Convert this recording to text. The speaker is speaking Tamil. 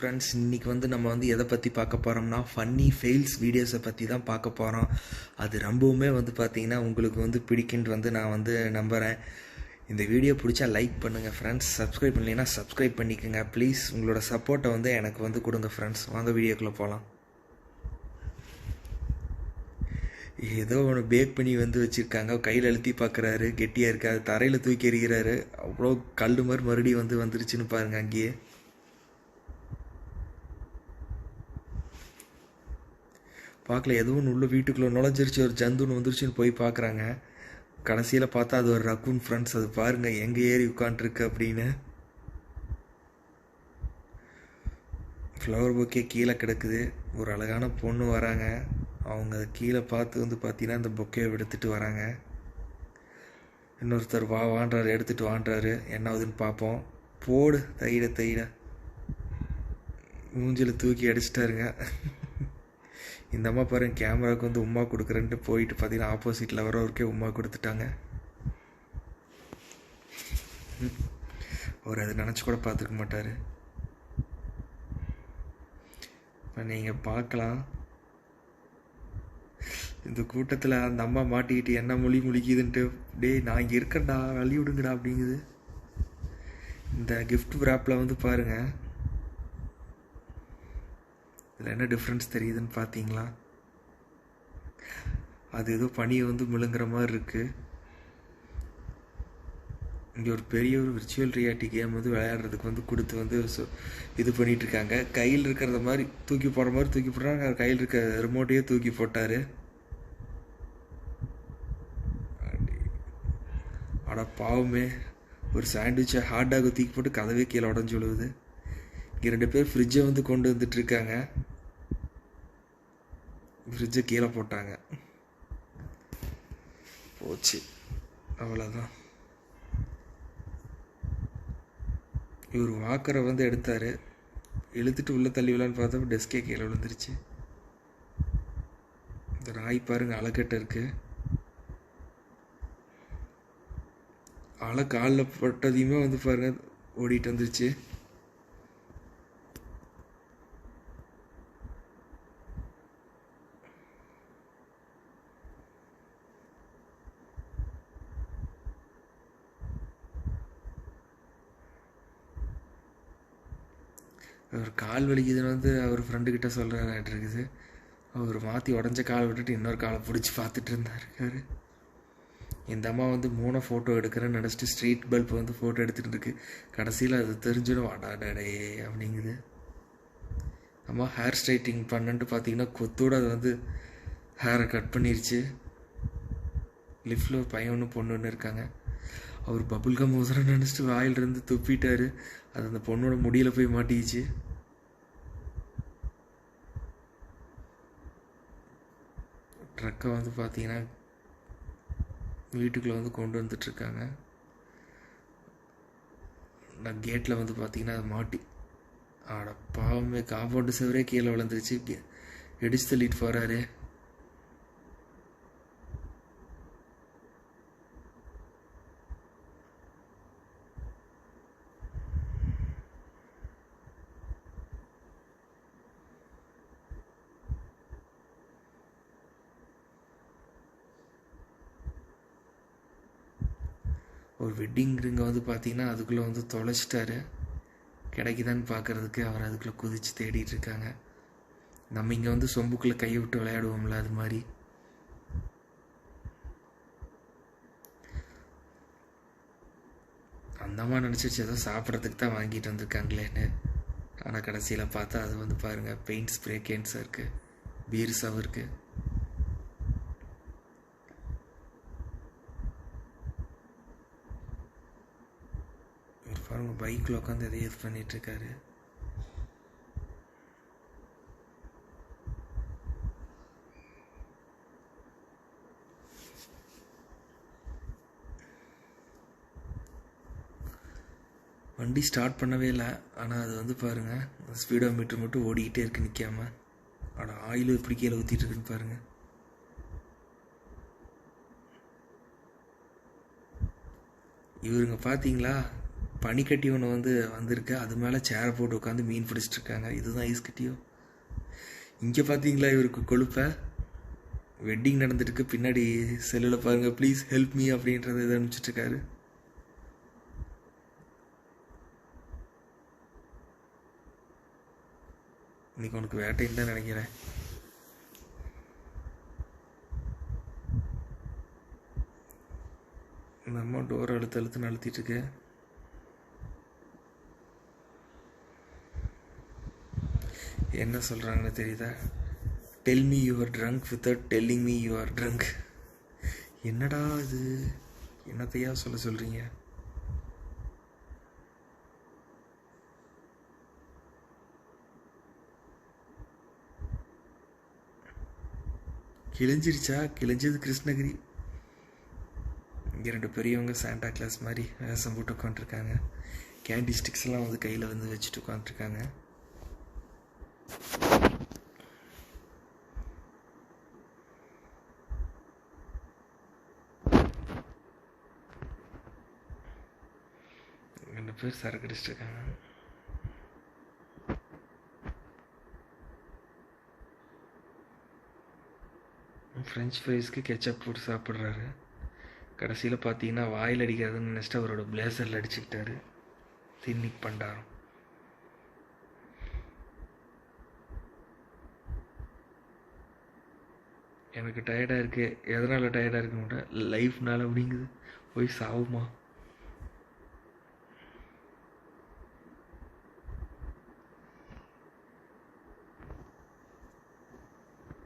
ஃப்ரெண்ட்ஸ், இன்றைக்கி நம்ம எதை பற்றி பார்க்க போகிறோம்னா ஃபன்னி ஃபெயில்ஸ் வீடியோஸை பற்றி தான் பார்க்க போகிறோம். அது ரொம்பவுமே பார்த்தீங்கன்னா உங்களுக்கு பிடிக்குன்ட்டு நான் நம்புகிறேன். இந்த வீடியோ பிடிச்சா லைக் பண்ணுங்கள் ஃப்ரெண்ட்ஸ். சப்ஸ்கிரைப் பண்ணலைன்னா சப்ஸ்கிரைப் பண்ணிக்கோங்க ப்ளீஸ். உங்களோட சப்போர்ட்டை எனக்கு கொடுங்க ஃப்ரெண்ட்ஸ். வாங்க வீடியோக்குள்ளே போகலாம். ஏதோ ஒன்று பேக் பண்ணி வச்சுருக்காங்க. கையில் அழுத்தி பார்க்குறாரு, கெட்டியாக இருக்காது. தரையில் தூக்கி எறிகிறாரு. அவ்வளோ கல் மாதிரி மறுபடியும் வந்துருச்சுன்னு பாருங்கள். அங்கேயே பார்க்கல, எதுவும் உள்ள வீட்டுக்குள்ளே நுழைஞ்சிருச்சு, ஒரு ஜந்துன்னு வந்துருச்சுன்னு போய் பார்க்குறாங்க. கடைசியில் பார்த்தா அது ஒரு ரக்கூன் ஃப்ரெண்ட்ஸ். அது பாருங்கள் எங்கே ஏறி உட்காண்ட்ருக்கு அப்படின்னு. ஃப்ளவர் பொக்கே கீழே கிடக்குது. ஒரு அழகான பொண்ணு வராங்க. அவங்க கீழே பார்த்து பார்த்தீங்கன்னா இந்த பொக்கையை எடுத்துகிட்டு வராங்க. இன்னொருத்தர் வாண்டுறாரு, எடுத்துகிட்டு வாண்டுறாரு. என்ன ஆகுதுன்னு பார்ப்போம். போடு தைட மூஞ்சில் தூக்கி அடிச்சிட்டாருங்க. இந்த அம்மா பாருங்க, கேமராவுக்கு உமா கொடுக்குறேன்ட்டு போயிட்டு பார்த்தீங்கன்னா ஆப்போசிட்டில் வரவருக்கே உமா கொடுத்துட்டாங்க. அவர் அதை நினச்சி கூட பார்த்துருக்க மாட்டார். இப்போ நீங்கள் பார்க்கலாம், இந்த கூட்டத்தில் அந்த அம்மா மாட்டிக்கிட்டு என்ன முழிக்குதுன்ட்டு, டேய் நான் இங்கே இருக்கேன்டா, வழி விடுங்கடா அப்படிங்குது. இந்த கிஃப்ட் ராப்பில் பாருங்கள், இதில் என்ன டிஃப்ரென்ஸ் தெரியுதுன்னு பார்த்தீங்களா? அது ஏதோ பனியை முழுங்குற மாதிரி இருக்குது. இங்கே ஒரு பெரிய ஒரு விர்ச்சுவல் ரியாலிட்டி கேம் விளையாடுறதுக்கு கொடுத்து இது பண்ணிகிட்ருக்காங்க. கையில் இருக்கிறத மாதிரி தூக்கி போடுற மாதிரி தூக்கி போடுறாங்க. கையில் இருக்க ரிமோட்டையே தூக்கி போட்டார். ஆனால் பாவமே, ஒரு சாண்ட்விச்சை ஹாட் டாகை தூக்கி போட்டு கதவே கீழே உடஞ்சி விழுவுது. இங்கே 2 பேர் ஃப்ரிட்ஜை கொண்டு வந்துட்டுருக்காங்க. ஃப்ரிட்ஜை கீழே போட்டாங்க, போச்சு, அவ்வளோதான். இவர் வாக்கரை எடுத்தார், இழுத்துட்டு உள்ளே தள்ளி விடலான்னு பார்த்தா டெஸ்கே கீழே விழுந்துருச்சு. இந்த நாய் பாருங்க, அலைக்கட்டை இருக்குது. அலை காலில் பட்டதையுமே பாருங்க ஓடிட்டு வந்துருச்சு. அவர் கால் வலிக்குதுன்னு அவர் ஃப்ரெண்டுக்கிட்ட சொல்கிறாட்டு இருக்குது. அவர் மாற்றி உடஞ்ச காலை விட்டுட்டு இன்னொரு காலை பிடிச்சி பார்த்துட்டு இருந்தாரு. இந்த அம்மா 3 ஃபோட்டோ எடுக்கிறேன்னு நினச்சிட்டு ஸ்ட்ரீட் பல்ப் ஃபோட்டோ எடுத்துகிட்டு இருக்கு. கடைசியில் அது தெரிஞ்சிடும், வாடாடே அப்படிங்குது. அம்மா ஹேர் ஸ்ட்ரைட்டிங் பண்ணிட்டு பார்த்தீங்கன்னா கொத்தோடு அது ஹேரை கட் பண்ணிருச்சு. லிஃப்டில் ஒரு பையன் ஒன்று பொண்ணு ஒன்று இருக்காங்க. அவர் பபுல்கம் ஊசுறன்னு நினச்சிட்டு வாயிலிருந்து துப்பிட்டார். அது அந்த பொண்ணோட முடியில் போய் மாட்டிக்கிச்சு. ட்ரக்கை பார்த்தீங்கன்னா வீட்டுக்குள்ளே கொண்டு வந்துட்டுருக்காங்க. நான் கேட்டில் பார்த்தீங்கன்னா அது மாட்டி, ஆட பாவமே, காம்பவுண்டு செவரே கீழே விழுந்துருச்சு. இடிச்சு தள்ளிட்டு போகிறாரு. ஒரு வெட்டிங் ரிங்கை பார்த்தீங்கன்னா அதுக்குள்ளே தொலைச்சிட்டாரு. கிடைக்குதான்னு பார்க்குறதுக்கு அவர் அதுக்குள்ளே குதித்து தேடிட்டு இருக்காங்க. நம்ம இங்கே சொம்புக்குள்ளே கையை விட்டு விளையாடுவோம்ல, அது மாதிரி. அந்தம்மா நினச்சிச்சு ஏதோ சாப்பிட்றதுக்கு தான் வாங்கிட்டு வந்திருக்காங்களேன்னு. ஆனால் கடைசியில் பார்த்தா அது பாருங்கள், பெயிண்ட் ஸ்ப்ரே கேன்ஸாக இருக்குது, பீர்ஸாகவும் இருக்குது. பாருங்க, பைக்கில் உட்காந்து எதை யூஸ் பண்ணிகிட்ருக்காரு. வண்டி ஸ்டார்ட் பண்ணவே இல்லை. ஆனால் அது பாருங்கள், ஸ்பீடோ மீட்டர் மட்டும் ஓடிக்கிட்டே இருக்குது நிற்காம. ஆனால் ஆயிலும் எப்படி கீழே ஊற்றிட்டு இருக்குன்னு பாருங்கள். இவருங்க பார்த்தீங்களா, பனிக்கட்டி ஒன்று வந்து வந்திருக்கு, அது மேலே சேரை போட்டு உட்காந்து மீன் பிடிச்சிட்டு இருக்காங்க. இதுதான் ஐஸ் கட்டியோ? இங்கே பார்த்தீங்களா இவருக்கு கொழுப்பை? வெட்டிங் நடந்துட்டுருக்கு, பின்னாடி செல்லில் பாருங்கள், ப்ளீஸ் ஹெல்ப் மீ அப்படின்றத இதை அனுப்பிச்சிட்ருக்காரு. இன்னைக்கு உனக்கு வேட்டைன்னு தான் நினைக்கிறேன். இந்த அம்மா டோர் அழுத்து அழுத்திட்டு இருக்கு. என்ன சொல்கிறாங்கன்னு தெரியுதா? Tell me you are drunk without telling me you are drunk. என்னடா இது, என்னத்தையா சொல்கிறீங்க? கிழிஞ்சிருச்சா? கிழிஞ்சது கிருஷ்ணகிரி. இங்கே 2 பெரியவங்க சாண்டா கிளாஸ் மாதிரி வேஷம் போட்டு உட்காந்துருக்காங்க. கேண்டி ஸ்டிக்ஸ்லாம் வந்து கையில் வந்து வச்சுட்டு உட்காந்துருக்காங்க. ரெண்டு பேர் சரக்கு அடிச்சிட்டு இருக்காங்க. ஃப்ரெஞ்ச் ஃப்ரைஸ்க்கு கெச்சப் போட்டு சாப்பிட்றாரு. கடைசியில் பார்த்தீங்கன்னா வாயில் அடிக்கிறதுன்னு நினச்சிட்டு அவரோட பிளேசரில் அடிச்சுக்கிட்டாரு. தின்னிக் பண்டாரம். எனக்கு டயர்டாக இருக்குது. எதனால் டயர்டாக இருக்க மாட்டேன், லைஃப்னால அப்படிங்குது. போய் சாவுமா.